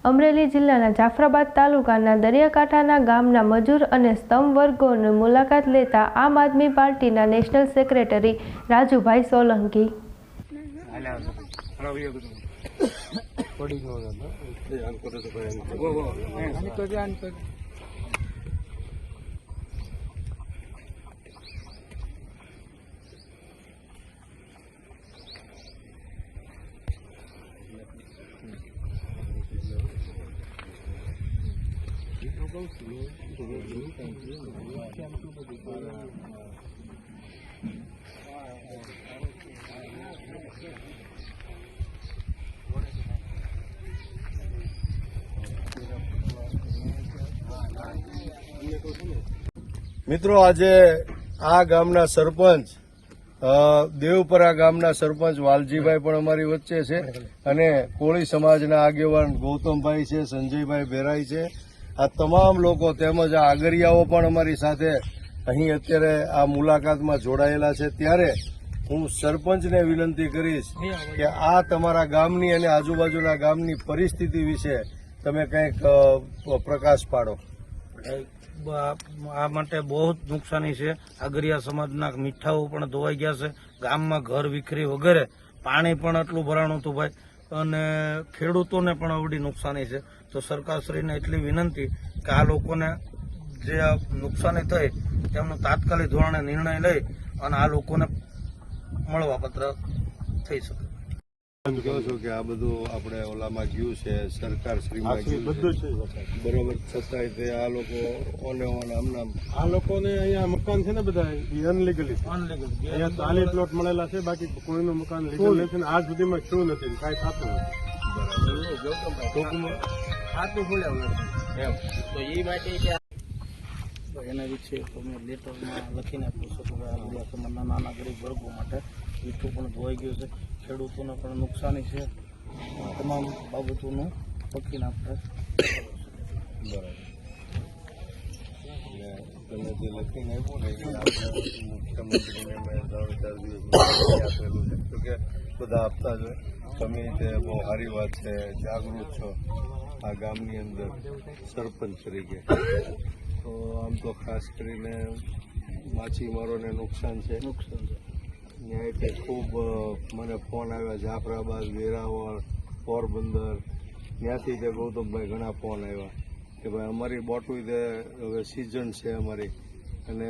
અમરેલી જિલ્લાના જાફરાબાદ તાલુકાના દરિયાકાંઠાના ગામના મજૂર અને સ્તંભ વર્ગોની મુલાકાત લેતા આમ આદમી પાર્ટીના નેશનલ સેક્રેટરી રાજુભાઈ સોલંકી મિત્રો, આજે આ ગામના સરપંચ દેવપરા ગામના સરપંચ વાલજીભાઈ પણ અમારી વચ્ચે છે અને કોળી સમાજના આગેવાન ગૌતમભાઈ છે, સંજયભાઈ બેરાઈ છે. આ તમામ લોકો તેમજ આ આગરિયાઓ પણ અમારી સાથે અહીં અત્યારે આ મુલાકાતમાં જોડાયેલા છે. ત્યારે હું સરપંચને વિનંતી કરીશ કે આ તમારા ગામની અને આજુબાજુના ગામની પરિસ્થિતિ વિશે તમે કંઈક પ્રકાશ પાડો. આ માટે બહુ જ નુકસાની છે. આગરિયા સમાજના મીઠાઓ પણ ધોવાઈ ગયા છે. ગામમાં ઘર વિખરી વગેરે પાણી પણ એટલું ભરાણું હતું ભાઈ, અને ખેડૂતોને પણ અવડી નુકસાની છે. તો સરકારશ્રીને એટલી વિનંતી કે આ લોકોને જે નુકસાની થઈ તેમનું તાત્કાલિક ધોરણે નિર્ણય લઈ અને આ લોકોને મળવાપત્ર થઈ શકે. કહો છો કે આ બધું આપણે ઓલામાં ગયું છે, સરકારશ્રીમાં ગયું છે, બરોબર, છતાંય તે આ લોકો ઓને આમના આ લોકોને અહીંયા મકાન છે ને બધા અનલીગલી અહીંયા 40 પ્લોટ મળેલા છે, બાકી કોઈનું મકાન લીગલ નથી ને આજ સુધીમાં શું નથી, કાંઈ થતું નથી. એના વિશે તમે લેટરમાં લખીને આપો છો કે આ સમાજના નાના ગરીબ વર્ગો માટે મીઠું પણ ધોવાઈ ગયું છે, ખેડૂતોને પણ નુકસાની છે. તમામ બાબતોનું લખીને આપણે બરાબર. તમે જે લખીને આપ્યું ને કે આપણે મુખ્યમંત્રીને મેં 3-4 દિવસ આપેલું છે, તો કે બધા આપતા જ હોય. તમે તે બહુ સારી વાત છે, જાગૃત છો આ ગામની અંદર સરપંચ તરીકે. તો આમ તો ખાસ કરીને માછીમારોને નુકસાન છે. ન્યાયથી ખૂબ મને ફોન આવ્યા, જાફરાબાદ, વેરાવળ, પોરબંદર, ત્યાંથી તે ગૌતમભાઈ ઘણા ફોન આવ્યા કે ભાઈ અમારી બોટું તે હવે સિઝન છે અમારી, અને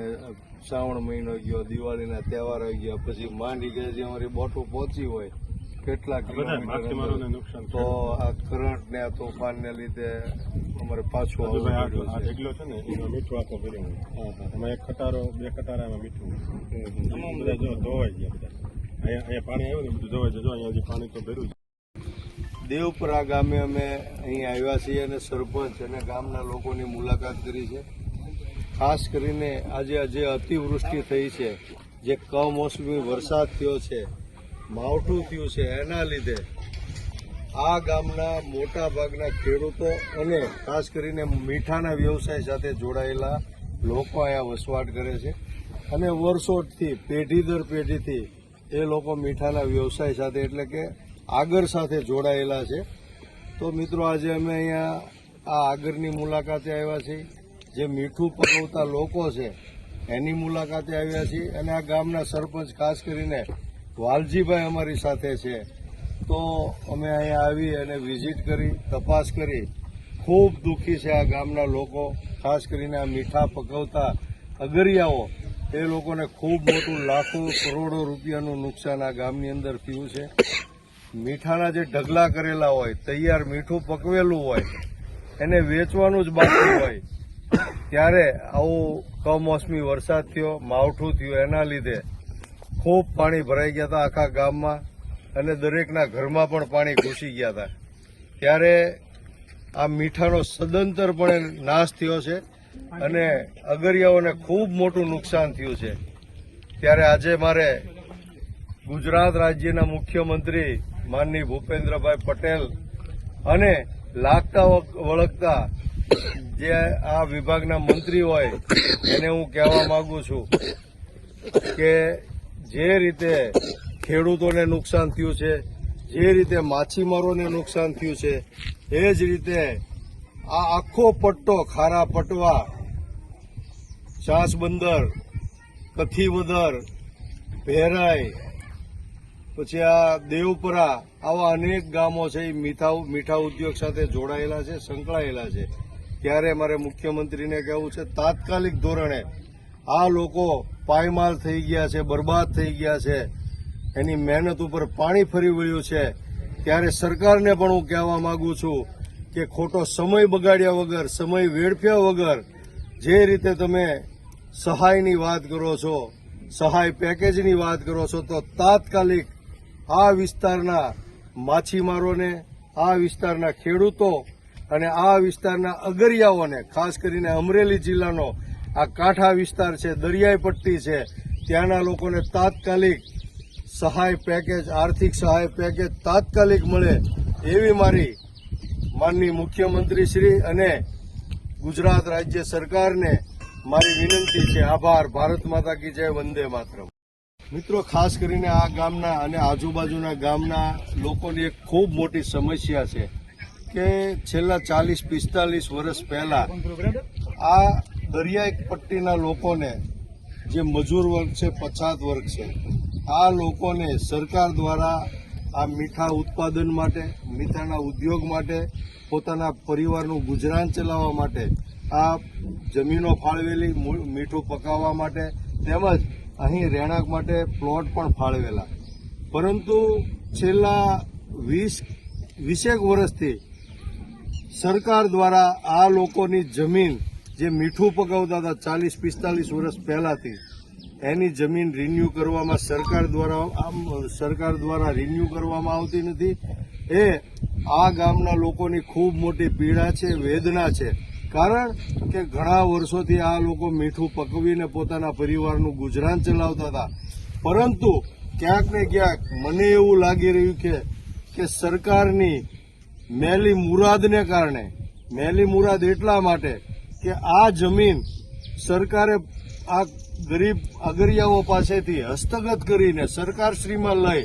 શ્રાવણ મહિનો ગયો, દિવાળીના તહેવાર આવી ગયા, પછી માંડી ગયા જે અમારી બોટું પહોંચી હોય કેટલા કિલોમીટર, તો આ કરંટ ને આ તોફાનને લીધે અમારે પાછું ઢગલો છે ને એમાં મીઠું આખો ભર્યો, એમાં 1 ખટારો 2 ખટારામાં મીઠું બધા જો ધોવાઈ ગયા. બધા અહીંયા પાણી આવ્યું ને બધું ધોવાઈ જજો. અહીંયા પાણી તો ભર્યું છે. દેવપરા ગામે અમે અહીં આવ્યા છીએ અને સરપંચ અને ગામના લોકોની મુલાકાત કરી છે. ખાસ કરીને આજે જે અતિવૃષ્ટિ થઈ છે, જે કમોસમી વરસાદ થયો છે, માવઠું થયું છે, એના લીધે આ ગામના મોટા ભાગના ખેડૂતો અને ખાસ કરીને મીઠાના વ્યવસાય સાથે જોડાયેલા લોકો અહીંયા વસવાટ કરે છે અને વર્ષોથી પેઢી દર પેઢીથી એ લોકો મીઠાના વ્યવસાય સાથે એટલે કે આગર સાથે જોડાયેલા છે. તો મિત્રો, આજે અમે અહીંયા આ આગરની મુલાકાતે આવ્યા છીએ, જે મીઠું પકવતા લોકો છે એની મુલાકાતે આવ્યા છીએ, અને આ ગામના સરપંચ ખાસ કરીને વાલજીભાઈ અમારી સાથે છે. તો અમે અહીંયા આવી અને વિઝિટ કરી, તપાસ કરી. ખૂબ દુઃખી છે આ ગામના લોકો, ખાસ કરીને આ મીઠા પકવતા અગરિયાઓ. એ લોકોને ખૂબ મોટું લાખો કરોડો રૂપિયાનું નુકસાન આ ગામની અંદર થયું છે. મીઠાના જે ઢગલા કરેલા હોય, તૈયાર મીઠું પકવેલું હોય, એને વેચવાનું જ બાકી હોય, ત્યારે આવું કમોસમી વરસાદ થયો, માવઠું થયું, એના લીધે ખૂબ પાણી ભરાઈ ગયા હતા આખા ગામમાં, અને દરેકના ઘરમાં પણ પાણી ઘૂસી ગયા હતા. ત્યારે આ મીઠાનો સદંતરપણે નાશ થયો છે અને અગરિયાઓને ખૂબ મોટું નુકસાન થયું છે. ત્યારે આજે મારે ગુજરાત રાજ્યના મુખ્યમંત્રી માનનીય ભૂપેન્દ્રભાઈ પટેલ અને લાગતા વળગતા જે આ વિભાગના મંત્રી હોય એને હું કહેવા માંગુ છું કે જે રીતે ખેડૂતોને નુકસાન થયું છે, જે રીતે માછીમારોને નુકસાન થયું છે એ જ રીતે આ આખો પટ્ટો ખારા પટવા, ચાસ બંદર, કથીવદર, ભેરાઈ, પછી આ દેવપરા, આવા અનેક ગામો છે એ મીઠા ઉદ્યોગ સાથે જોડાયેલા છે, સંકળાયેલા છે. ત્યારે મારે મુખ્યમંત્રીને કહેવું છે, તાત્કાલિક ધોરણે આ લોકો પાયમાલ થઈ ગયા છે, બરબાદ થઈ ગયા છે, એની મહેનત ઉપર પાણી ફરી વળ્યું છે. ત્યારે સરકારને પણ હું કહેવા માંગુ છું કે ખોટો સમય બગાડ્યા વગર, સમય વેડફ્યા વગર જે રીતે તમે સહાયની વાત કરો છો, સહાય પેકેજની વાત કરો છો, તો તાત્કાલિક આ વિસ્તારના માછીમારોને, આ વિસ્તારના ખેડૂતો અને આ વિસ્તારના અગરિયાઓને, ખાસ કરીને અમરેલી જિલ્લાનો આ કાંઠા વિસ્તાર છે, દરિયાઈ પટ્ટી છે, ત્યાંના લોકોને તાત્કાલિક સહાય પેકેજ, આર્થિક સહાય પેકેજ તાત્કાલિક મળે એવી મારી માનનીય મુખ્યમંત્રી શ્રી અને ગુજરાત રાજ્ય સરકારને મારી વિનંતી છે. આભાર. ભારત માતા કી જય. વંદે માતરમ. મિત્રો, ખાસ કરીને આ ગામના અને આજુબાજુના ગામના લોકોની એક ખૂબ મોટી સમસ્યા છે કે છેલ્લા 40-45 વર્ષ પહેલા આ દરિયાઈ પટ્ટીના લોકોને, જે મજૂર વર્ગ છે, પછાત વર્ગ છે, આ લોકોને સરકાર દ્વારા આ મીઠા ઉત્પાદન માટે, મીઠાના ઉદ્યોગ માટે, પોતાના પરિવારનું ગુજરાન ચલાવવા માટે આ જમીનો ફાળવેલી, મીઠું પકાવવા માટે, તેમજ અહીં રહેણાંક માટે પ્લોટ પણ ફાળવેલા. પરંતુ છેલ્લા 20 વર્ષથી સરકાર દ્વારા આ લોકોની જમીન, જે મીઠું પકાવતા હતા 40-45 વર્ષ પહેલાથી, એની જમીન રિન્યુ કરવામાં સરકાર દ્વારા રિન્યુ કરવામાં આવતી નથી. એ આ ગામના લોકોની ખૂબ મોટી પીડા છે, વેદના છે. કારણ કે ઘણા વર્ષોથી આ લોકો મીઠું પકવીને પોતાના પરિવારનું ગુજરાન ચલાવતા હતા. પરંતુ ક્યાંક ને ક્યાંક મને એવું લાગી રહ્યું કે સરકારની મેલી મુરાદને કારણે, મેલી મુરાદ એટલા માટે કે આ જમીન સરકારે આ ગરીબ અગરિયાઓ પાસેથી હસ્તગત કરીને સરકારશ્રીમાં લઈ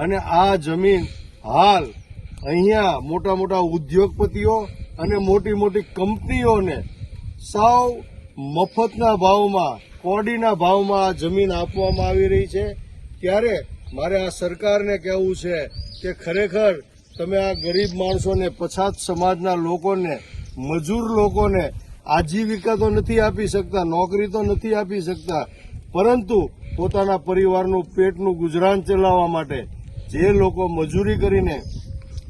અને આ જમીન હાલ અહીંયા મોટા મોટા ઉદ્યોગપતિઓ અને મોટી મોટી કંપનીઓને સાવ મફતના ભાવમાં, કોડીના ભાવમાં આ જમીન આપવામાં આવી રહી છે. ત્યારે મારે આ સરકારને કહેવું છે કે ખરેખર તમે આ ગરીબ માણસોને, પછાત સમાજના લોકોને, મજૂર લોકોને આજીવિકા તો નથી આપી શકતા, નોકરી તો નથી આપી શકતા, પરંતુ પોતાના પરિવારનું પેટનું ગુજરાન ચલાવવા માટે જે લોકો મજૂરી કરીને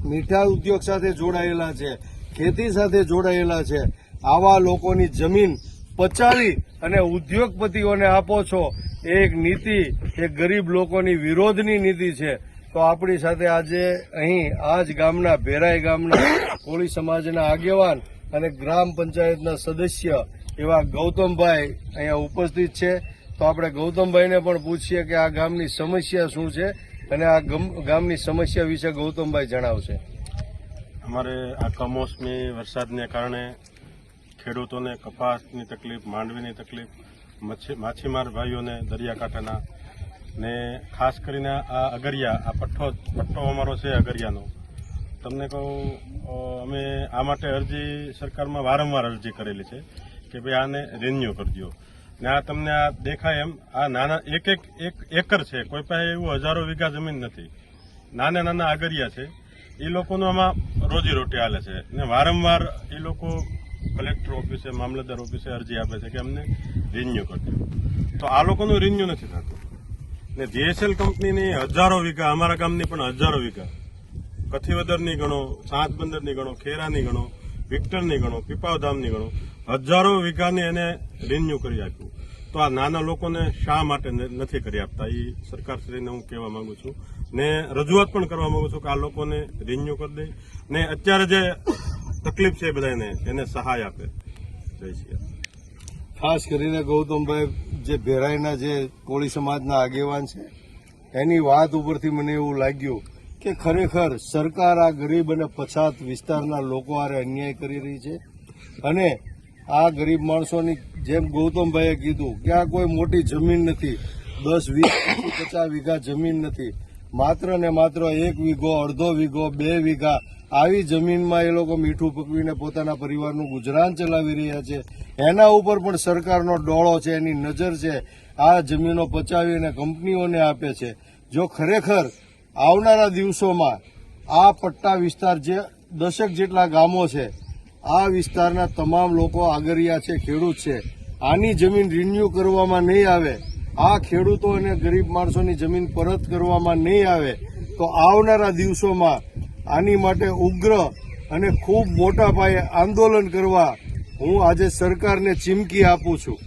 મીઠા ઉદ્યોગ સાથે જોડાયેલા છે, ખેતી સાથે જોડાયેલા છે, આવા લોકોની જમીન પચાવી અને ઉદ્યોગપતિઓને આપો છો, એ એક નીતિ, એ ગરીબ લોકોની વિરોધની નીતિ છે. તો આપણી સાથે આજે અહીં આ જ ગામના, ભેરાઈ ગામના કોળી સમાજના આગેવાન અને ગ્રામ પંચાયતના સદસ્ય એવા ગૌતમભાઈ અહીંયા ઉપસ્થિત છે. તો આપણે ગૌતમભાઈને પણ પૂછીએ કે આ ગામની સમસ્યા શું છે અને આ ગામની સમસ્યા વિશે ગૌતમભાઈ જણાવશે. અમારે આ કમોસમી વરસાદને કારણે ખેડૂતોને કપાસની તકલીફ, માંડવીની તકલીફ, માછીમાર ભાઈઓને દરિયાકાંઠાના, ને ખાસ કરીને આ અગરિયા, આ પટ્ટો અમારો છે અગરિયાનો. તમને કહું, અમે આ માટે અરજી સરકારમાં વારંવાર અરજી કરેલી છે કે ભાઈ આને રિન્યુ કરજો. ને આ તમને આ દેખાય એમ આ નાના એક એકર છે, કોઈ પાસે એવું હજારો વીઘા જમીન નથી. નાના નાના અગરિયા છે, એ લોકોનું આમાં રોજીરોટી હાલે છે. ને વારંવાર એ લોકો કલેક્ટર ઓફિસે, મામલતદાર ઓફિસે અરજી આપે છે કે અમને રિન્યુ કરજો. તો આ લોકોનું રિન્યુ નથી થતું. ને જીએસએલ કંપનીની હજારો વીઘા, અમારા ગામની પણ હજારો વીઘા, કથીવદરની ગણો, સાત બંદરની ગણો, ખેરાની ગણો, વિક્ટરની ગણો, પીપાવધામની ગણો, હજારો વીઘાને એને રિન્યુ કરી આપ્યું. તો આ નાના લોકોને શા માટે નથી કરી આપતા, એ સરકારશ્રીને હું કહેવા માંગુ છું ને રજૂઆત પણ કરવા માંગુ છું કે આ લોકોને રિન્યુ કરી દે ને અત્યારે જે તકલીફ છે બધાને એને સહાય આપે. જય શ્રી રામ. ખાસ કરીને ગૌતમભાઈ, જે ભેરાઈના જે કોળી સમાજના આગેવાન છે, એની વાત ઉપરથી મને એવું લાગ્યું કે ખરેખર સરકાર આ ગરીબ અને પછાત વિસ્તારના લોકો હારે અન્યાય કરી રહી છે. અને આ ગરીબ માણસોની, જેમ ગૌતમભાઈએ કીધું કે આ કોઈ મોટી જમીન નથી, 10, 20, 50 વીઘા જમીન નથી, માત્ર ને માત્ર 1 વીઘો, અડધો વીઘો, 2 વીઘા આવી જમીનમાં એ લોકો મીઠું પકવીને પોતાના પરિવારનું ગુજરાન ચલાવી રહ્યા છે. એના ઉપર પણ સરકારનો ડોળો છે, એની નજર છે. આ જમીનો પચાવીને કંપનીઓને આપે છે. જો ખરેખર આવનારા દિવસોમાં આ પટ્ટા વિસ્તાર જે 10 જેટલા ગામો છે, આ વિસ્તારના તમામ લોકો આગરિયા છે, ખેડૂત છે, આની જમીન રિન્યુ કરવામાં નહીં આવે, આ ખેડૂતો અને ગરીબ માણસોની જમીન પરત કરવામાં નહીં આવે, તો આવનારા દિવસોમાં આની માટે ઉગ્ર અને ખૂબ મોટા પાયે આંદોલન કરવા હું આજે સરકારને ચીમકી આપું છું.